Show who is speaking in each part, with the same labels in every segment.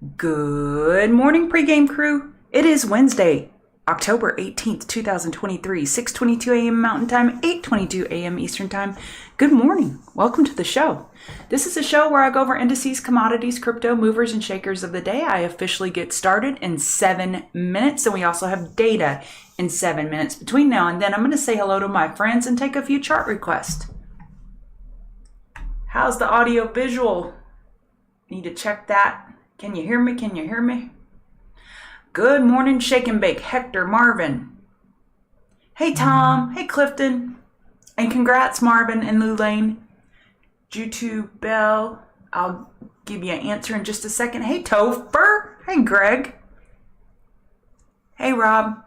Speaker 1: Good morning, pregame crew. It is Wednesday, October 18th, 2023, 6:22 a.m. Mountain Time, 8:22 a.m. Eastern Time. Good morning. Welcome to the show. This is a show where I go over indices, commodities, crypto, movers, and shakers of the day. I officially get started in 7 minutes, and we also have data in 7 minutes. Between now and then, I'm going to say hello to my friends and take a few chart requests. How's the audio visual? Need to check that. Can you hear me? Can you hear me? Good morning, Shake and Bake, Hector, Marvin. Hey, Tom. Hey, Clifton. And congrats, Marvin and Lou Lane. Jutu Bell. I'll give you an answer in just a second. Hey, Topher. Hey, Greg. Hey, Rob.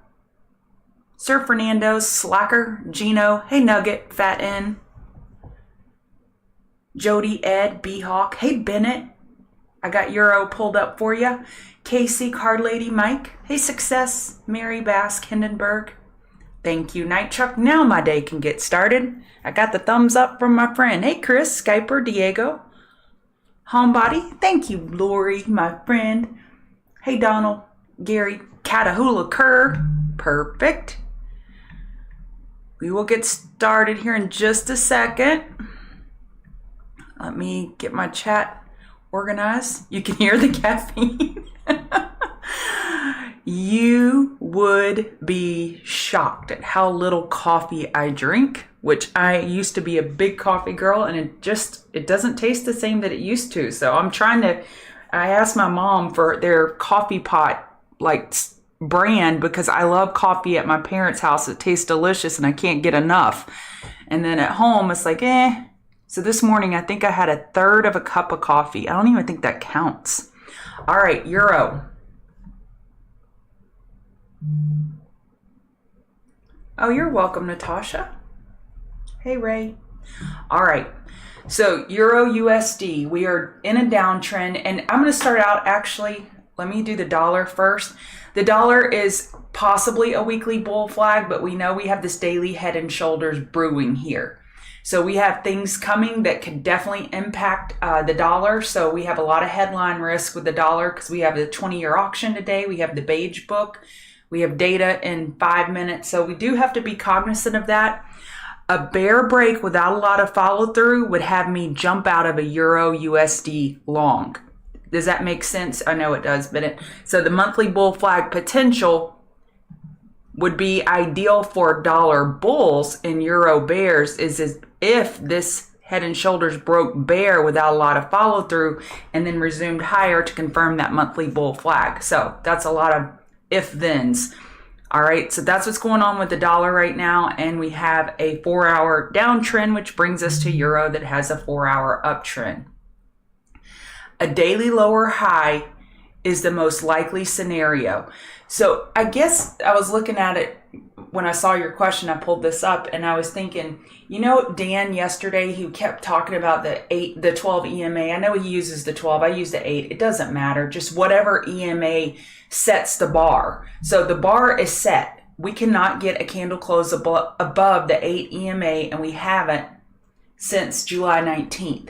Speaker 1: Sir Fernando, Slacker, Gino. Hey, Nugget, Fat N. Jody, Ed, B-Hawk. Hey, Bennett. I got Euro pulled up for you. Casey, Card Lady, Mike. Hey, Success, Mary Bass, Hindenburg. Thank you, Night Truck. Now my day can get started. I got the thumbs up from my friend. Hey, Chris, Skyper, Diego. Homebody. Thank you, Lori, my friend. Hey, Donald, Gary, Catahoula Kerr. Perfect. We will get started here in just a second. Let me get my chat organized. You can hear the caffeine. You would be shocked at how little coffee I drink, which I used to be a big coffee girl, and it doesn't taste the same that it used to. So I asked my mom for their coffee pot brand because I love coffee at my parents' house. It tastes delicious and I can't get enough. And then at home it's like, So this morning, I think I had a third of a cup of coffee. I don't even think that counts. All right, Euro. Oh, you're welcome, Natasha. Hey, Ray. All right, so Euro USD. We are in a downtrend, and I'm going to start out, actually, let me do the dollar first. The dollar is possibly a weekly bull flag, but we know we have this daily head and shoulders brewing here. So we have things coming that could definitely impact the dollar. So we have a lot of headline risk with the dollar because we have the 20-year auction today. We have the beige book. We have data in 5 minutes. So we do have to be cognizant of that. A bear break without a lot of follow through would have me jump out of a Euro USD long. Does that make sense? I know it does, but so the monthly bull flag potential would be ideal for dollar bulls and Euro bears is if this head and shoulders broke bear without a lot of follow through and then resumed higher to confirm that monthly bull flag. So that's a lot of if-thens. All right, so that's what's going on with the dollar right now. And we have a 4-hour downtrend, which brings us to Euro that has a 4-hour uptrend. A daily lower high is the most likely scenario. So I guess I was looking at it when I saw your question. I pulled this up and I was thinking, Dan yesterday, he kept talking about the 12 EMA. I know he uses the 12. I use the 8. It doesn't matter. Just whatever EMA sets the bar. So the bar is set. We cannot get a candle close above the 8 EMA, and we haven't since July 19th.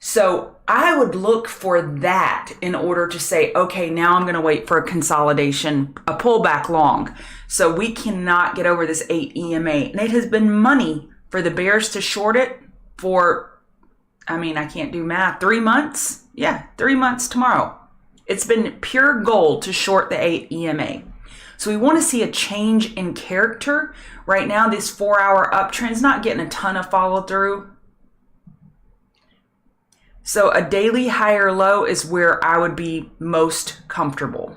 Speaker 1: So I would look for that in order to say, okay, now I'm going to wait for a consolidation, a pullback long. So we cannot get over this 8 EMA. And it has been money for the bears to short it for, I can't do math, 3 months? Yeah, 3 months tomorrow. It's been pure gold to short the 8 EMA. So we want to see a change in character. Right now, this 4-hour uptrend's not getting a ton of follow through. So a daily higher low is where I would be most comfortable,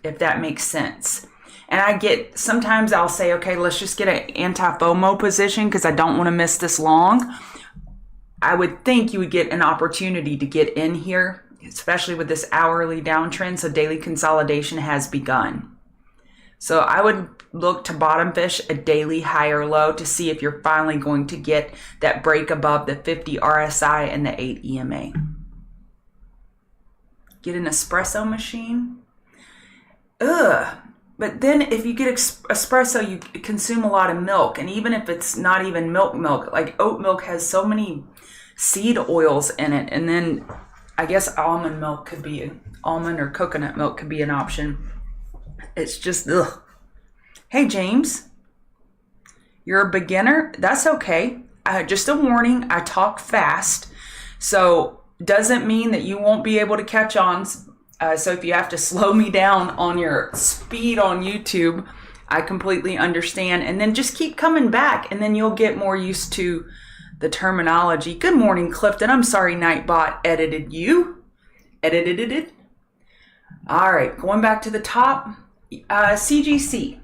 Speaker 1: if that makes sense. And sometimes I'll say, okay, let's just get an anti-FOMO position because I don't want to miss this long. I would think you would get an opportunity to get in here, especially with this hourly downtrend. So daily consolidation has begun. So I would look to bottom fish a daily higher low to see if you're finally going to get that break above the 50 RSI and the 8 EMA. Get an espresso machine. But then if you get espresso, you consume a lot of milk. And even if it's not even milk, like oat milk has so many seed oils in it. And then I guess almond milk could be, almond or coconut milk could be an option. It's just, ugh. Hey, James, you're a beginner? That's okay. Just a warning, I talk fast. So doesn't mean that you won't be able to catch on. So if you have to slow me down on your speed on YouTube, I completely understand. And then just keep coming back and then you'll get more used to the terminology. Good morning, Clifton. I'm sorry Nightbot edited you. Edited it. All right, going back to the top. CGC.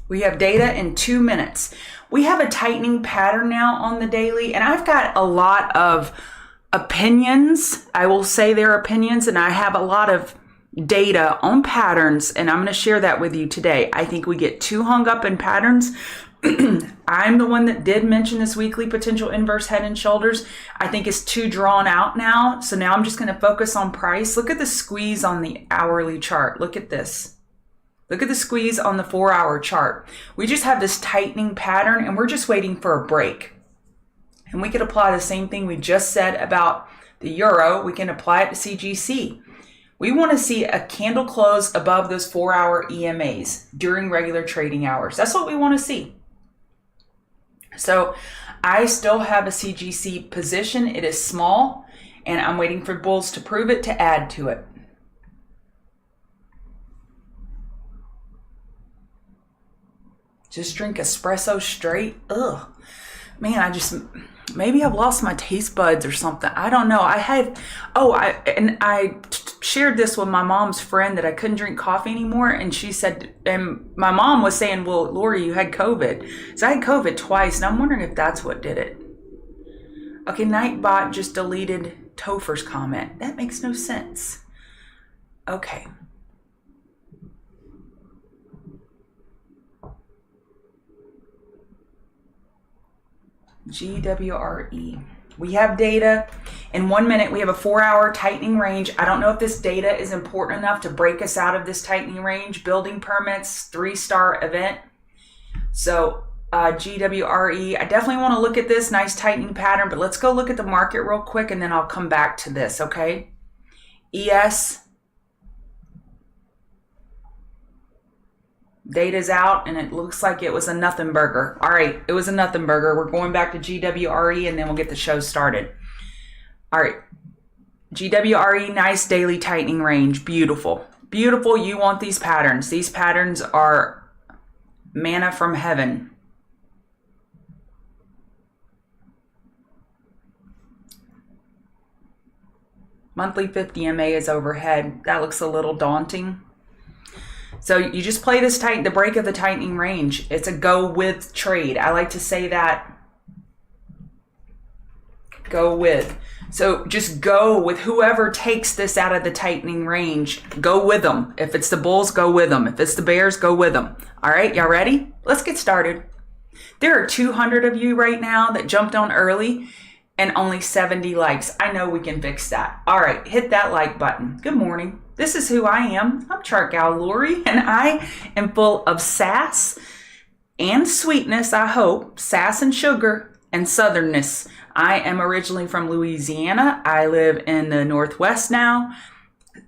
Speaker 1: We have data in 2 minutes. We have a tightening pattern now on the daily, and I've got a lot of opinions. I will say they're opinions, and I have a lot of data on patterns, and I'm going to share that with you today. I think we get too hung up in patterns. I'm the one that did mention this weekly potential inverse head and shoulders. I think it's too drawn out now. So now I'm just going to focus on price. Look at the squeeze on the hourly chart. Look at this. Look at the squeeze on the 4-hour chart. We just have this tightening pattern and we're just waiting for a break. And we could apply the same thing we just said about the euro. We can apply it to CGC. We want to see a candle close above those 4-hour EMAs during regular trading hours. That's what we want to see. So I still have a CGC position. It is small and I'm waiting for bulls to prove it to add to it. Just drink espresso straight. Ugh. Man, maybe I've lost my taste buds or something. I don't know. I shared this with my mom's friend that I couldn't drink coffee anymore. And she said, and my mom was saying, well, Lori, you had COVID. So I had COVID twice. And I'm wondering if that's what did it. Okay, Nightbot just deleted Topher's comment. That makes no sense. Okay. GWRE. We have data. In 1 minute, we have a 4-hour tightening range. I don't know if this data is important enough to break us out of this tightening range. Building permits, 3-star event. So GWRE, I definitely want to look at this nice tightening pattern, but let's go look at the market real quick and then I'll come back to this, okay? ES. Data's out and it looks like it was a nothing burger. All right, it was a nothing burger. We're going back to GWRE and then we'll get the show started. All right, GWRE, nice daily tightening range. Beautiful. Beautiful. You want these patterns. These patterns are manna from heaven. Monthly 50 MA is overhead. That looks a little daunting. So you just play this the break of the tightening range. It's a go with trade. I like to say that. Go with. So just go with whoever takes this out of the tightening range. Go with them. If it's the bulls, go with them. If it's the bears, go with them. All right, y'all ready? Let's get started. There are 200 of you right now that jumped on early and only 70 likes. I know we can fix that. All right, hit that like button. Good morning. This is who I am. I'm Chart Gal Lori, and I am full of sass and sweetness, I hope. Sass and sugar and southernness. I am originally from Louisiana. I live in the Northwest now.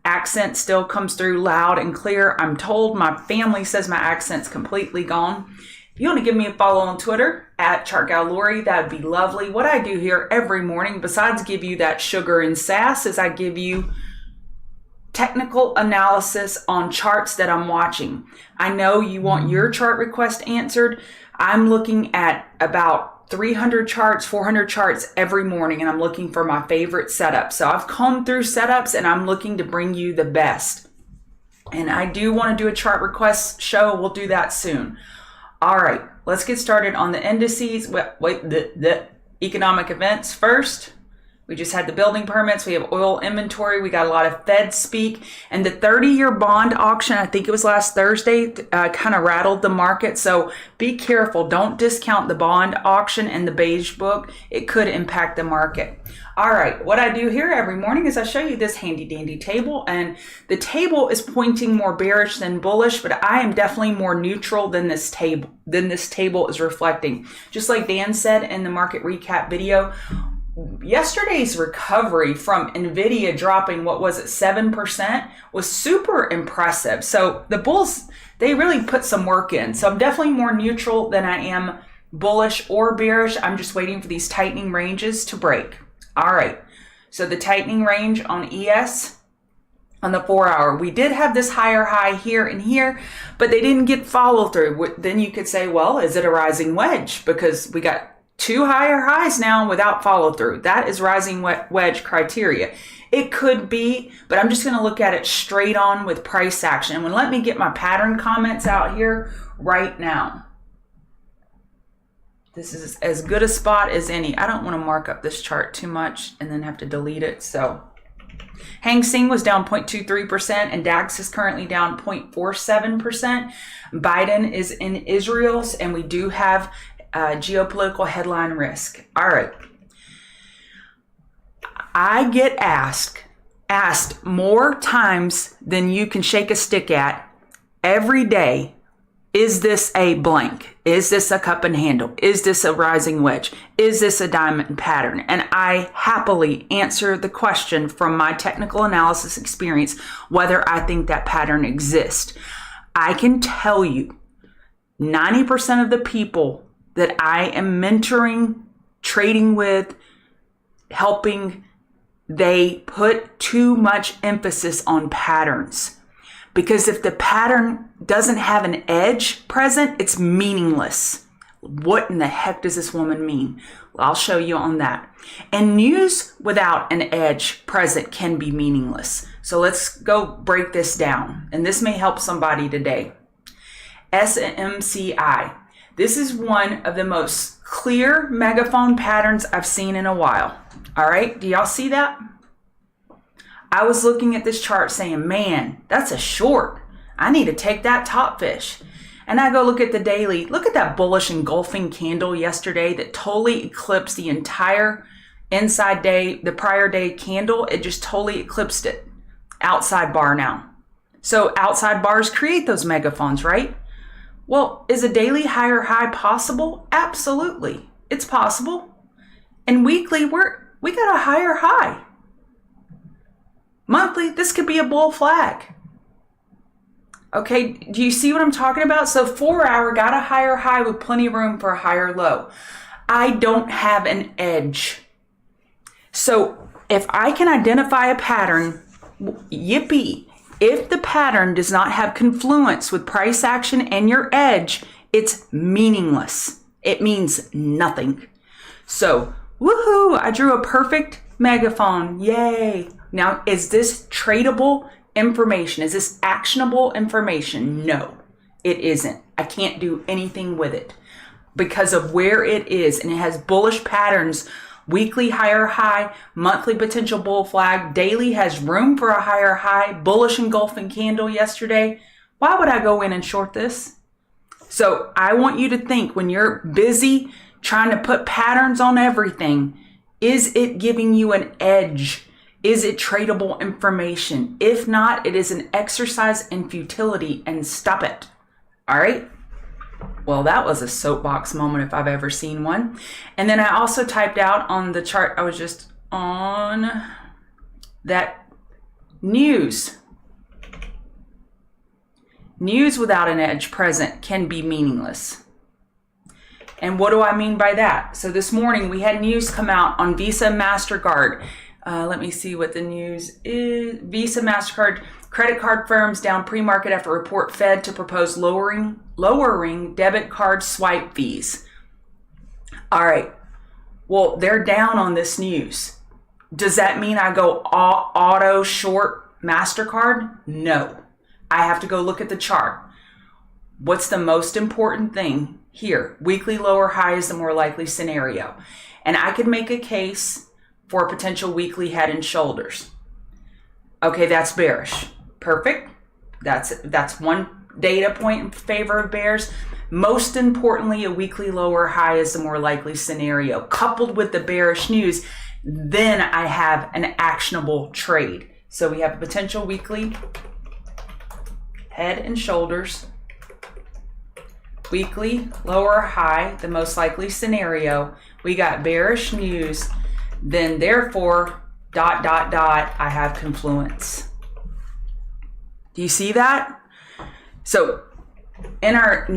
Speaker 1: Accent still comes through loud and clear. I'm told my family says my accent's completely gone. If you want to give me a follow on Twitter, at Chart Gal Lori, that would be lovely. What I do here every morning, besides give you that sugar and sass, is I give you technical analysis on charts that I'm watching. I know you want your chart request answered. I'm looking at about 300 charts, 400 charts every morning, and I'm looking for my favorite setup. So I've combed through setups and I'm looking to bring you the best. And I do want to do a chart request show. We'll do that soon. All right, let's get started on the indices. The economic events first. We just had the building permits. We have oil inventory. We got a lot of Fed speak. And the 30-year bond auction, I think it was last Thursday, kind of rattled the market. So be careful. Don't discount the bond auction and the beige book. It could impact the market. All right, what I do here every morning is I show you this handy dandy table. And the table is pointing more bearish than bullish, but I am definitely more neutral than this table is reflecting. Just like Dan said in the market recap video, yesterday's recovery from Nvidia dropping, what was it, 7%, was super impressive. So the bulls, they really put some work in. So I'm definitely more neutral than I am bullish or bearish. I'm just waiting for these tightening ranges to break. All right. So the tightening range on ES on the 4-hour, we did have this higher high here and here, but they didn't get follow through. Then you could say, well, is it a rising wedge? Because we got 2 higher highs now without follow through. That is rising wedge criteria. It could be, but I'm just going to look at it straight on with price action. And let me get my pattern comments out here right now. This is as good a spot as any. I don't want to mark up this chart too much and then have to delete it. So Hang Seng was down 0.23% and DAX is currently down 0.47%. Biden is in Israel's, and we do have geopolitical headline risk. All right. I get asked more times than you can shake a stick at every day, is this a blank? Is this a cup and handle? Is this a rising wedge? Is this a diamond pattern? And I happily answer the question from my technical analysis experience, whether I think that pattern exists. I can tell you 90% of the people that I am mentoring, trading with, helping, they put too much emphasis on patterns. Because if the pattern doesn't have an edge present, it's meaningless. What in the heck does this woman mean? Well, I'll show you on that. And news without an edge present can be meaningless. So let's go break this down. And this may help somebody today. SMCI. This is one of the most clear megaphone patterns I've seen in a while. All right, do y'all see that? I was looking at this chart saying, man, that's a short. I need to take that top fish. And I go look at the daily. Look at that bullish engulfing candle yesterday that totally eclipsed the entire inside day, the prior day candle. It just totally eclipsed it. Outside bar now. So outside bars create those megaphones, right? Well, is a daily higher high possible? Absolutely. It's possible. And weekly, we got a higher high. Monthly, this could be a bull flag. Okay, do you see what I'm talking about? So 4-hour got a higher high with plenty of room for a higher low. I don't have an edge. So if I can identify a pattern, yippee. If the pattern does not have confluence with price action and your edge, it's meaningless. It means nothing. So, woohoo, I drew a perfect megaphone. Yay. Now, is this tradable information? Is this actionable information? No, it isn't. I can't do anything with it because of where it is. And it has bullish patterns, weekly higher high, monthly potential bull flag, daily has room for a higher high, bullish engulfing candle yesterday. Why would I go in and short this? So I want you to think when you're busy trying to put patterns on everything, is it giving you an edge? Is it tradable information? If not, it is an exercise in futility, and stop it. All right? Well, that was a soapbox moment if I've ever seen one. And then I also typed out on the chart I was just on that news. News without an edge present can be meaningless. And what do I mean by that? So this morning we had news come out on Visa and MasterCard. Let me see what the news is. Visa, MasterCard, credit card firms down pre-market after report Fed to propose lowering debit card swipe fees. All right. Well, they're down on this news. Does that mean I go auto short MasterCard? No. I have to go look at the chart. What's the most important thing here? Weekly lower high is the more likely scenario. And I could make a case for a potential weekly head and shoulders. Okay, that's bearish. Perfect. That's one data point in favor of bears. Most importantly, a weekly lower high is the more likely scenario. Coupled with the bearish news, then I have an actionable trade. So we have a potential weekly head and shoulders. Weekly lower high, the most likely scenario. We got bearish news. then therefore, ... I have confluence. Do you see that? So in our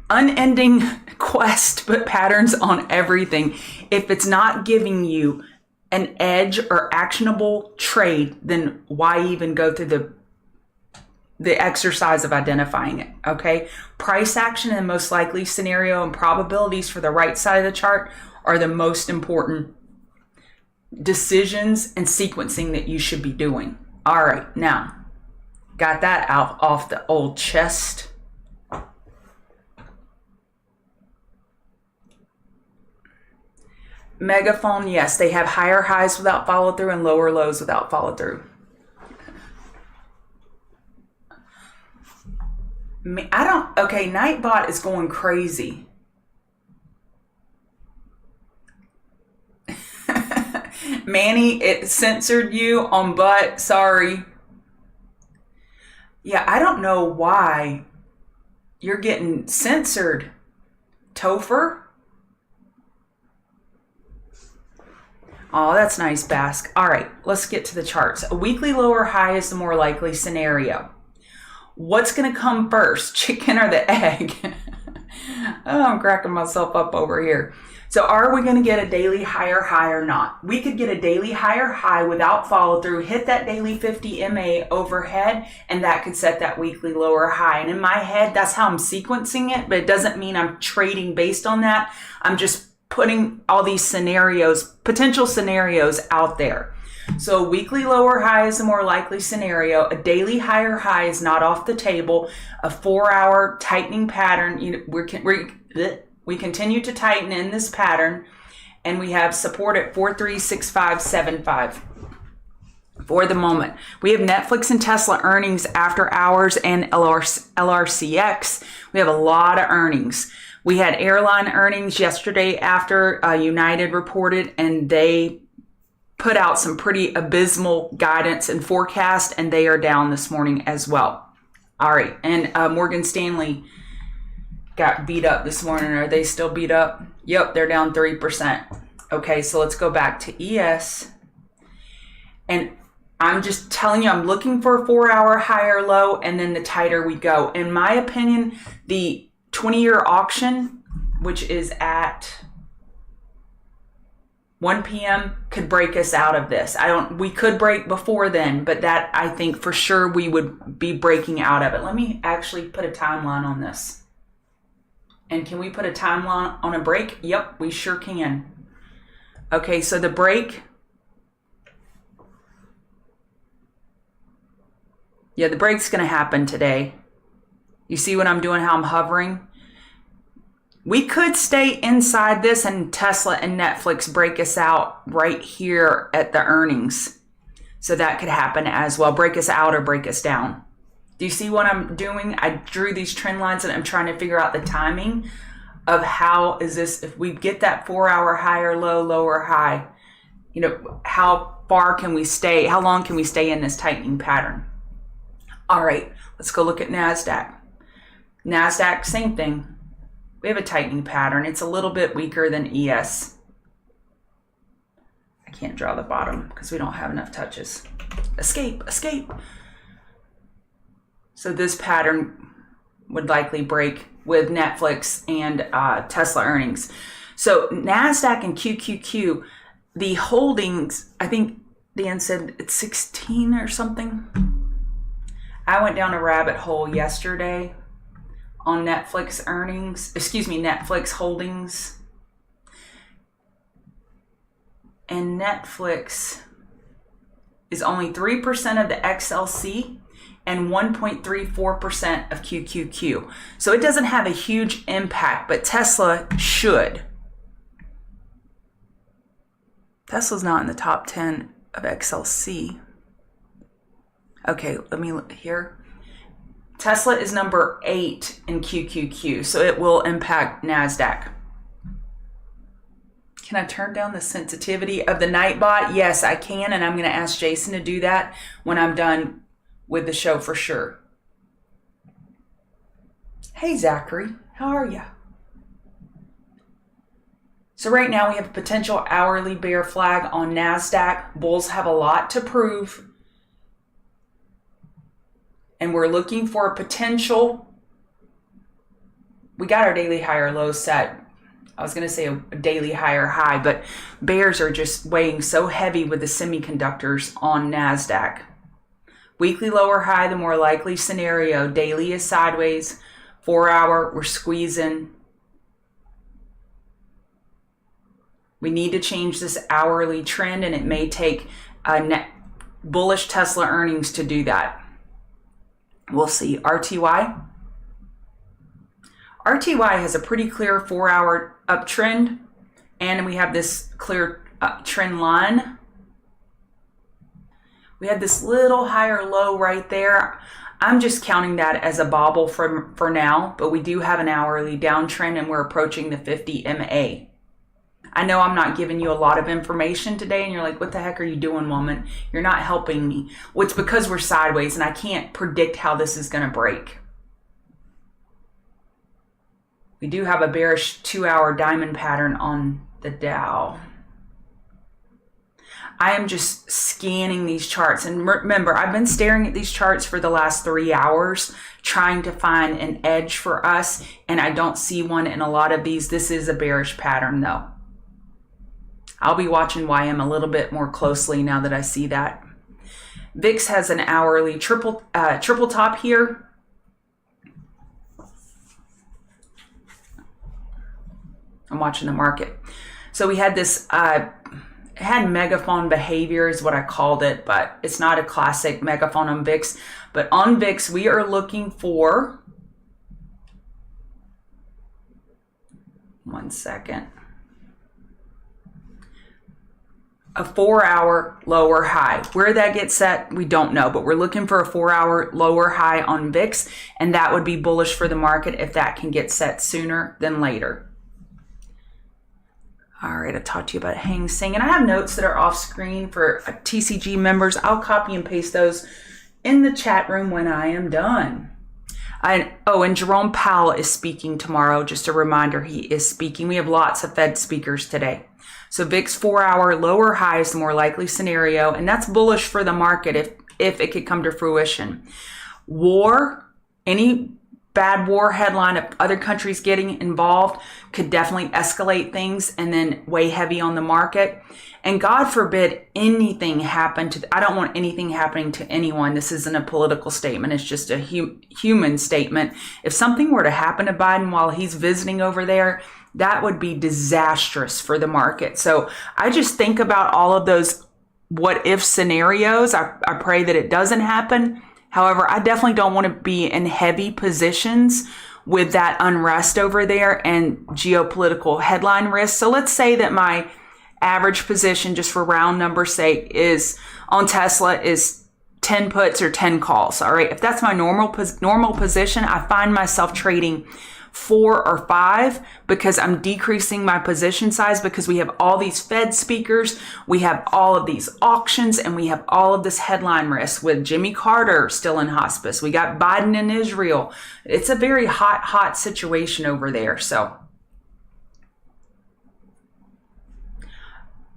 Speaker 1: unending quest to put patterns on everything, if it's not giving you an edge or actionable trade, then why even go through the exercise of identifying it? Okay, price action and most likely scenario and probabilities for the right side of the chart are the most important decisions and sequencing that you should be doing. All right, now got that out off the old chest. Megaphone, yes, they have higher highs without follow through and lower lows without follow through. Okay, Nightbot is going crazy. Manny, it censored you on butt. Sorry. Yeah, I don't know why you're getting censored, Topher. Oh, that's nice, Basque. All right, let's get to the charts. A weekly lower high is the more likely scenario. What's going to come first, chicken or the egg? Oh, I'm cracking myself up over here. So are we going to get a daily higher high or not? We could get a daily higher high without follow through, hit that daily 50 MA overhead, and that could set that weekly lower high. And in my head, that's how I'm sequencing it, but it doesn't mean I'm trading based on that. I'm just putting all these scenarios, potential scenarios out there. So a weekly lower high is a more likely scenario. A daily higher high is not off the table. A 4-hour tightening pattern, we continue to tighten in this pattern, and we have support at 436575 for the moment. We have Netflix and Tesla earnings after hours and LRCX. We have a lot of earnings. We had airline earnings yesterday after United reported, and they put out some pretty abysmal guidance and forecast, and they are down this morning as well. All right, and Morgan Stanley got beat up this morning. Are they still beat up? Yep, they're down 3%. Okay, so let's go back to ES. And I'm just telling you, I'm looking for a 4-hour higher low, and then the tighter we go. In my opinion, the 20-year auction, which is at 1 p.m., could break us out of this. We could break before then, but that I think for sure we would be breaking out of it. Let me actually put a timeline on this. And can we put a timeline on a break? Yep, we sure can. Okay, so the break. Yeah, the break's going to happen today. You see what I'm doing, how I'm hovering? We could stay inside this and Tesla and Netflix break us out right here at the earnings. So that could happen as well. Break us out or break us down. Do you see what I'm doing? I drew these trend lines and I'm trying to figure out the timing of how is this, if we get that 4-hour higher low, lower high, how far can we stay? How long can we stay in this tightening pattern? All right, let's go look at NASDAQ. NASDAQ, same thing. We have a tightening pattern. It's a little bit weaker than ES. I can't draw the bottom because we don't have enough touches. Escape, escape. So this pattern would likely break with Netflix and Tesla earnings. So NASDAQ and QQQ, the holdings, I think Dan said it's 16 or something. I went down a rabbit hole yesterday on Netflix Netflix holdings. And Netflix is only 3% of the XLC and 1.34% of QQQ. So it doesn't have a huge impact, but Tesla should. Tesla's not in the top 10 of XLC. Okay, let me look here. Tesla is number 8 in QQQ, so it will impact NASDAQ. Can I turn down the sensitivity of the Nightbot? Yes, I can, and I'm going to ask Jason to do that when I'm done with the show for sure. Hey, Zachary, how are you? So right now we have a potential hourly bear flag on NASDAQ. Bulls have a lot to prove. And we're looking for a potential. We got our daily high or low set. I was going to say a daily high or high, but bears are just weighing so heavy with the semiconductors on NASDAQ. Weekly lower high, the more likely scenario. Daily is sideways. 4 hour, we're squeezing. We need to change this hourly trend, and it may take bullish Tesla earnings to do that. We'll see. RTY. RTY has a pretty clear 4 hour uptrend, and we have this clear trend line. We had this little higher low right there. I'm just counting that as a bobble for now, but we do have an hourly downtrend, and we're approaching the 50 MA. I know I'm not giving you a lot of information today, and you're like, what the heck are you doing, woman? You're not helping me. Well, it's because we're sideways, and I can't predict how this is going to break. We do have a bearish 2 hour diamond pattern on the Dow. I am just scanning these charts. And remember, I've been staring at these charts for the last 3 hours, trying to find an edge for us, and I don't see one in a lot of these. This is a bearish pattern, though. I'll be watching YM a little bit more closely now that I see that. VIX has an hourly triple top here. I'm watching the market. So we had this, it had megaphone behavior is what I called it, but it's not a classic megaphone on VIX. But on VIX, we are looking for, one second, a 4 hour lower high. Where that gets set, we don't know, but we're looking for a 4 hour lower high on VIX, and that would be bullish for the market if that can get set sooner than later. All right, I talked to you about Hang Seng, and I have notes that are off screen for TCG members. I'll copy and paste those in the chat room when I am done. And Jerome Powell is speaking tomorrow. Just a reminder, he is speaking. We have lots of Fed speakers today. So VIX 4 hour lower high is the more likely scenario, and that's bullish for the market if it could come to fruition. War, any bad war headline of other countries getting involved could definitely escalate things and then weigh heavy on the market. And God forbid anything happen to, I don't want anything happening to anyone. This isn't a political statement. It's just a human statement. If something were to happen to Biden while he's visiting over there, that would be disastrous for the market. So I just think about all of those what if scenarios. I pray that it doesn't happen. However, I definitely don't want to be in heavy positions with that unrest over there and geopolitical headline risk. So let's say that my average position, just for round number's sake, is on Tesla is 10 puts or 10 calls. All right. If that's my normal position, I find myself trading 4 or 5 because I'm decreasing my position size because we have all these Fed speakers, we have all of these auctions, and we have all of this headline risk with Jimmy Carter still in hospice. We got Biden in Israel. It's a very hot situation over there. So,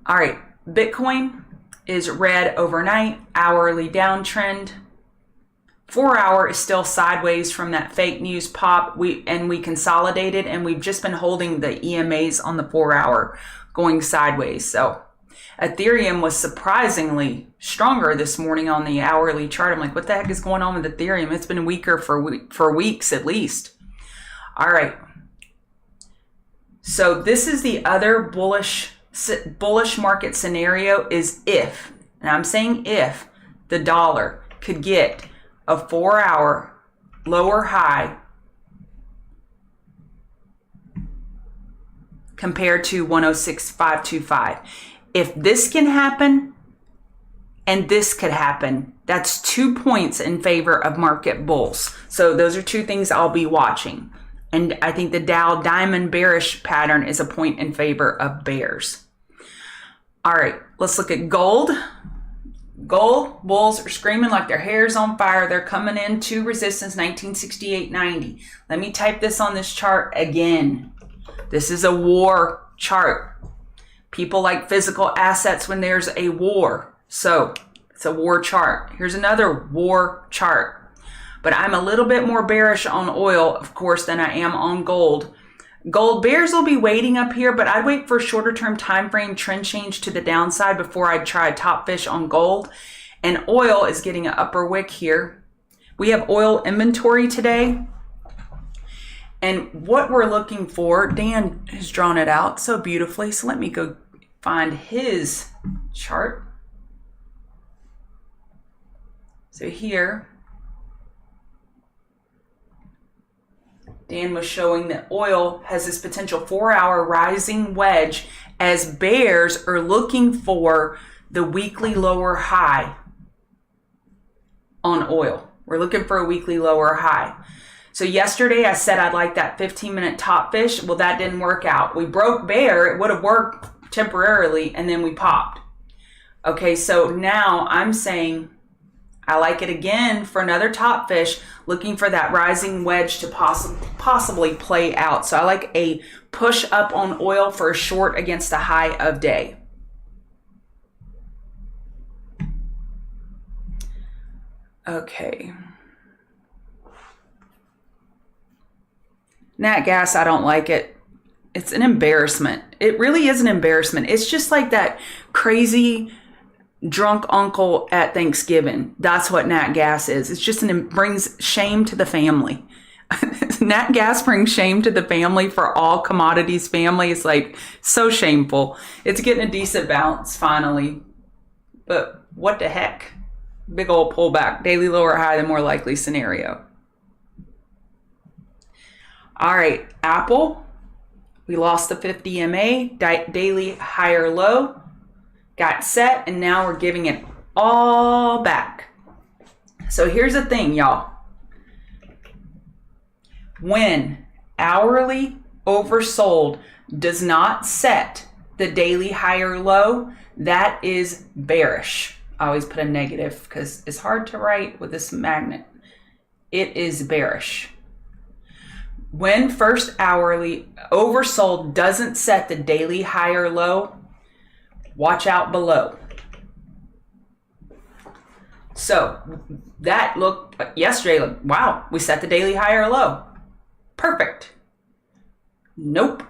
Speaker 1: all right, Bitcoin is red overnight, hourly downtrend. 4 hour is still sideways from that fake news pop. We consolidated, and we've just been holding the EMAs on the 4 hour going sideways. So Ethereum was surprisingly stronger this morning on the hourly chart. I'm like, what the heck is going on with Ethereum? It's been weaker for weeks at least. All right. So this is the other bullish market scenario is if, and I'm saying if, the dollar could get a 4 hour lower high compared to 106.525. If this can happen and this could happen, that's 2 points in favor of market bulls. So those are two things I'll be watching. And I think the Dow diamond bearish pattern is a point in favor of bears. All right, let's look at gold. Gold bulls are screaming like their hair's on fire. They're coming into resistance 1968.90. Let me type this on this chart again. This is a war chart. People like physical assets when there's a war. So it's a war chart. Here's another war chart. But I'm a little bit more bearish on oil, of course, than I am on gold. Gold bears will be waiting up here, but I'd wait for a shorter term time frame trend change to the downside before I'd try a top fish on gold. And oil is getting an upper wick here. We have oil inventory today. And what we're looking for, Dan has drawn it out so beautifully. So let me go find his chart. So here, Dan was showing that oil has this potential 4-hour rising wedge as bears are looking for the weekly lower high on oil. We're looking for a weekly lower high. So yesterday I said I'd like that 15-minute top fish. Well, that didn't work out. We broke bear. It would have worked temporarily, and then we popped. Okay, so now I'm saying I like it again for another top fish, looking for that rising wedge to possibly play out. So I like a push up on oil for a short against the high of day. Okay. Nat gas, I don't like it. It's an embarrassment. It really is an embarrassment. It's just like that crazy drunk uncle at Thanksgiving. That's what nat gas is. It's just brings shame to the family. Nat gas brings shame to the family for all commodities family. It's like so shameful. It's getting a decent bounce finally. But what the heck? Big old pullback. Daily lower high, the more likely scenario. All right, Apple. We lost the 50 MA, daily higher low. Got set, and now we're giving it all back. So here's the thing, y'all. When hourly oversold does not set the daily higher low, that is bearish. I always put a negative because it's hard to write with this magnet. It is bearish. When first hourly oversold doesn't set the daily higher low, watch out below. So that looked yesterday, like, wow, we set the daily higher low. Perfect. Nope.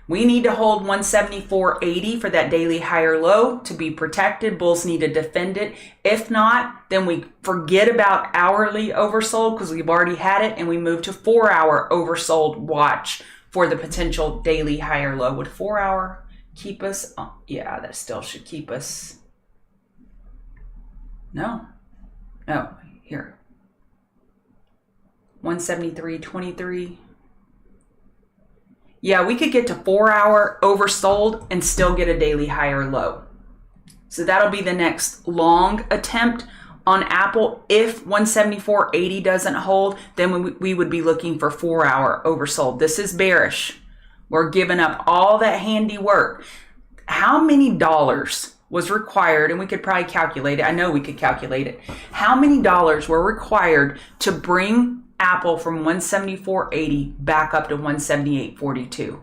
Speaker 1: We need to hold 174.80 for that daily higher low to be protected. Bulls need to defend it. If not, then we forget about hourly oversold because we've already had it, and we move to 4-hour oversold watch for the potential daily higher low. Would 4-hour keep us? Oh, yeah, that still should keep us. No, here. 173.23. Yeah, we could get to 4-hour oversold and still get a daily higher low. So that'll be the next long attempt on Apple. If 174.80 doesn't hold, then we would be looking for 4-hour oversold. This is bearish. We're giving up all that handy work. How many dollars was required, and we could probably calculate it. I know we could calculate it. How many dollars were required to bring Apple from 174.80 back up to 178.42?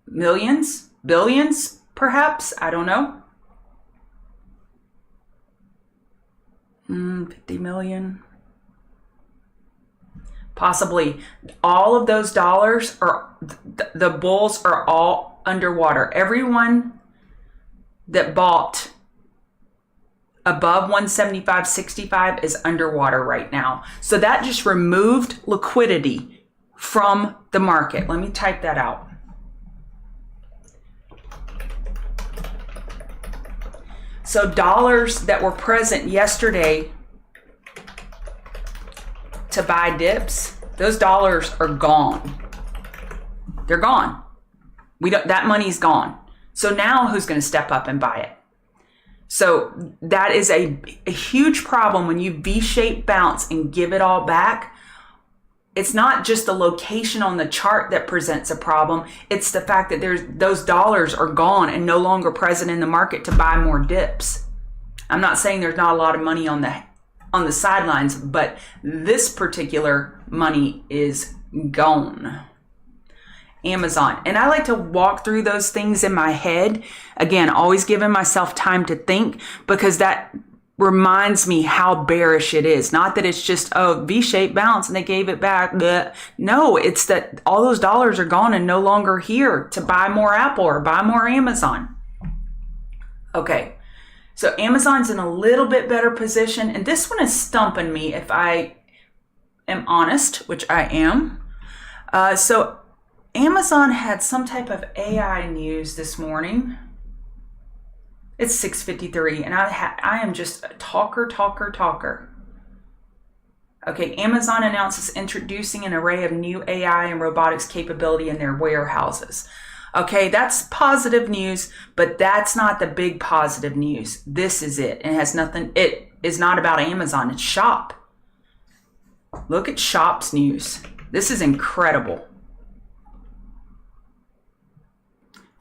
Speaker 1: Millions? Billions? Perhaps? I don't know. 50 million? Possibly. All of those dollars are, the bulls are all underwater. Everyone that bought above 175.65 is underwater right now. So that just removed liquidity from the market. Let me type that out. So dollars that were present yesterday to buy dips, those dollars are gone. They're gone. That money's gone. So now who's going to step up and buy it? So that is a huge problem when you V-shaped bounce and give it all back. It's not just the location on the chart that presents a problem. It's the fact that those dollars are gone and no longer present in the market to buy more dips. I'm not saying there's not a lot of money on the sidelines, but this particular money is gone. Amazon. And I like to walk through those things in my head. Again, always giving myself time to think, because that reminds me how bearish it is. Not that it's just, oh, V-shaped bounce and they gave it back. Bleh. No, it's that all those dollars are gone and no longer here to buy more Apple or buy more Amazon. Okay. So Amazon's in a little bit better position. And this one is stumping me if I am honest, which I am. So Amazon had some type of AI news this morning. It's 6:53, and I am just a talker. Okay, Amazon announces introducing an array of new AI and robotics capability in their warehouses. Okay, that's positive news, but that's not the big positive news. This is it. It is not about Amazon, it's Shop. Look at Shop's news. This is incredible.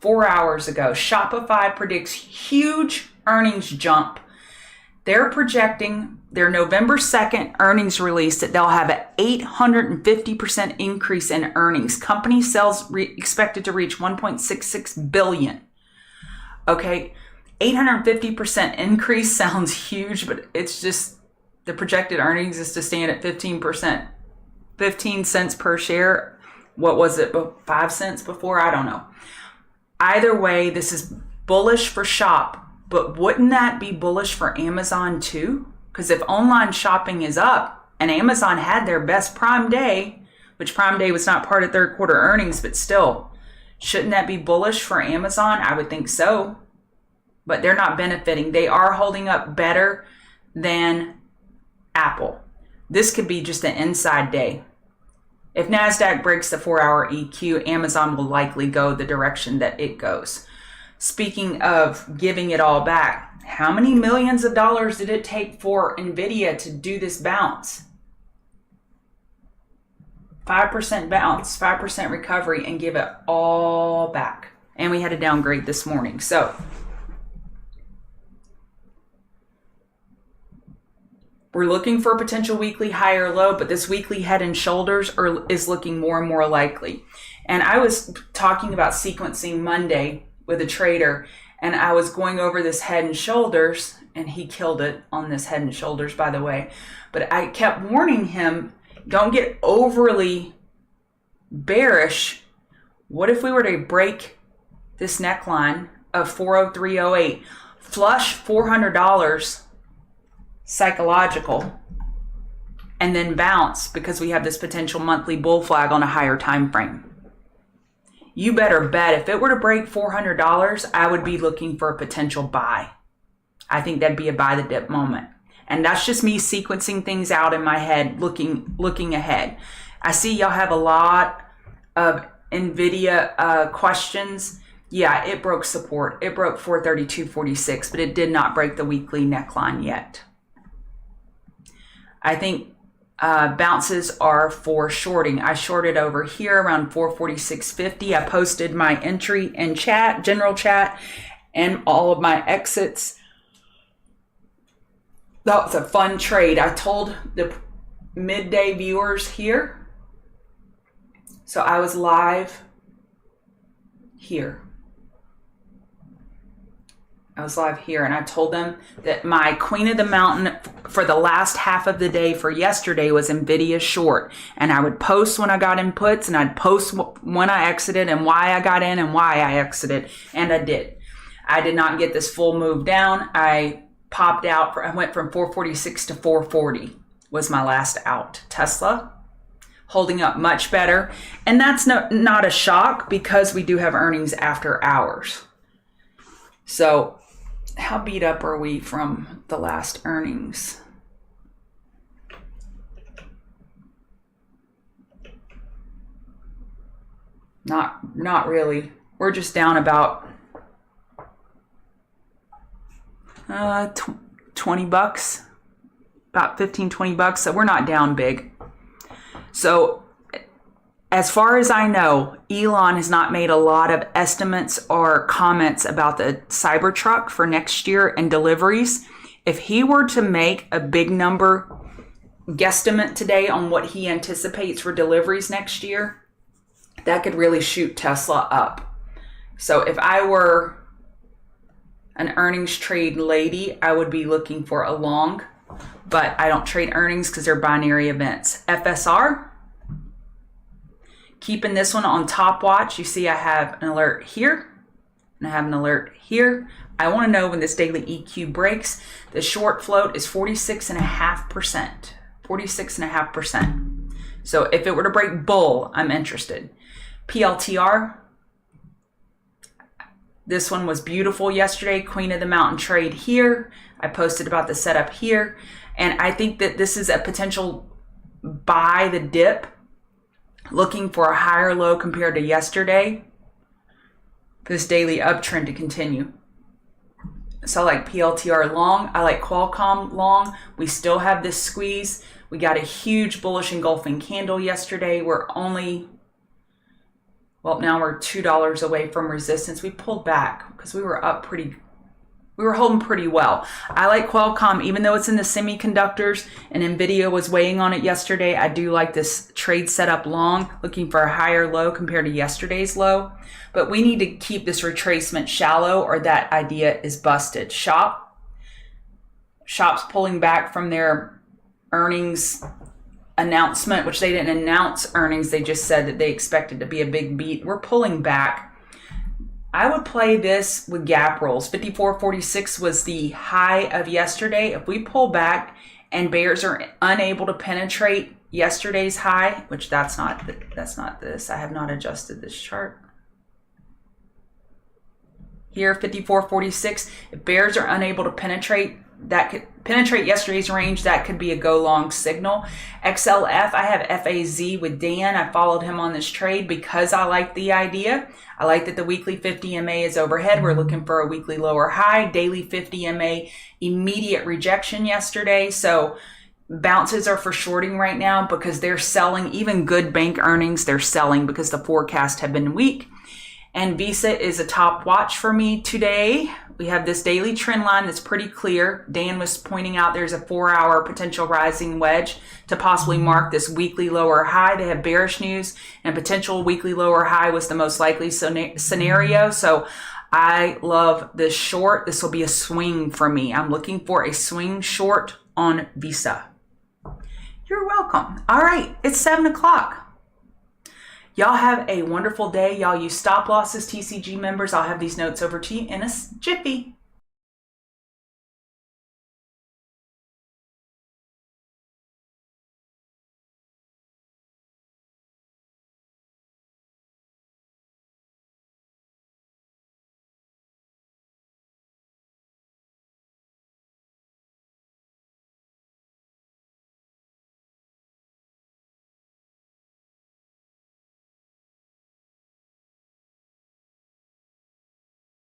Speaker 1: 4 hours ago, Shopify predicts huge earnings jump. They're projecting their November 2nd earnings release that they'll have an 850% increase in earnings. Company sales expected to reach 1.66 billion. Okay, 850% increase sounds huge, but it's just the projected earnings is to stand at 15%, 15 cents per share. What was it, 5 cents before? I don't know. Either way, this is bullish for Shop, but wouldn't that be bullish for Amazon too? Because if online shopping is up and Amazon had their best Prime Day, which Prime Day was not part of third quarter earnings, but still, shouldn't that be bullish for Amazon? I would think so, but they're not benefiting. They are holding up better than Apple. This could be just an inside day. If NASDAQ breaks the 4-hour EQ, Amazon will likely go the direction that it goes. Speaking of giving it all back, how many millions of dollars did it take for NVIDIA to do this bounce? 5% bounce, 5% recovery, and give it all back. And we had a downgrade this morning. So we're looking for a potential weekly high or low, but this weekly head and shoulders is looking more and more likely. And I was talking about sequencing Monday with a trader, and I was going over this head and shoulders, and he killed it on this head and shoulders, by the way. But I kept warning him, don't get overly bearish. What if we were to break this neckline of 403.08, flush $400 psychological, and then bounce because we have this potential monthly bull flag on a higher time frame? You better bet if it were to break $400, I would be looking for a potential buy. I think that'd be a buy the dip moment. And that's just me sequencing things out in my head, looking ahead. I see y'all have a lot of NVIDIA questions. Yeah, it broke support. It broke 432.46, but it did not break the weekly neckline yet. I think bounces are for shorting. I shorted over here around 446.50. I posted my entry in chat, general chat, and all of my exits. That was a fun trade. I told the midday viewers here. So I was live here. And I told them that my Queen of the Mountain for the last half of the day for yesterday was NVIDIA short. And I would post when I got in puts, and I'd post when I exited and why I got in and why I exited. And I did. I did not get this full move down. I popped out. I went from 446 to 440 was my last out. Tesla holding up much better. And that's not a shock because we do have earnings after hours. So how beat up are we from the last earnings? Not really. We're just down about $20, about 15, $20. So we're not down big. So as far as I know, Elon has not made a lot of estimates or comments about the Cybertruck for next year and deliveries. If he were to make a big number guesstimate today on what he anticipates for deliveries next year, that could really shoot Tesla up. So if I were an earnings trade lady, I would be looking for a long, but I don't trade earnings because they're binary events. FSR, keeping this one on top watch. You see I have an alert here and I have an alert here. I want to know when this daily EQ breaks. The short float is 46.5%. 46.5%. So if it were to break bull, I'm interested. PLTR. This one was beautiful yesterday. Queen of the Mountain trade here. I posted about the setup here. And I think that this is a potential buy the dip, looking for a higher low compared to yesterday, for this daily uptrend to continue. So I like PLTR long. I like Qualcomm long. We still have this squeeze. We got a huge bullish engulfing candle yesterday. We're only, well, now we're $2 away from resistance. We pulled back because we were holding pretty well. I like Qualcomm, even though it's in the semiconductors and NVIDIA was weighing on it yesterday. I do like this trade setup long, looking for a higher low compared to yesterday's low. But we need to keep this retracement shallow or that idea is busted. Shop's pulling back from their earnings announcement, which they didn't announce earnings. They just said that they expected to be a big beat. We're pulling back. I would play this with gap rolls. 54.46 was the high of yesterday. If we pull back and bears are unable to penetrate yesterday's high, which that's not this. I have not adjusted this chart. Here, 54.46. If bears are unable to penetrate, that could penetrate yesterday's range. That could be a go long signal. XLF, I have FAZ with Dan. I followed him on this trade because I like the idea. I like that the weekly 50 MA is overhead. We're looking for a weekly lower high. Daily 50 MA, immediate rejection yesterday. So bounces are for shorting right now because they're selling. Even good bank earnings, they're selling because the forecasts have been weak. And Visa is a top watch for me today. We have this daily trend line that's pretty clear. Dan was pointing out there's a 4-hour potential rising wedge to possibly mark this weekly lower high. They have bearish news, and potential weekly lower high was the most likely scenario. So I love this short. This will be a swing for me. I'm looking for a swing short on Visa. You're welcome. All right, it's 7 o'clock. Y'all have a wonderful day. Y'all use stop losses, TCG members. I'll have these notes over to you in a jiffy.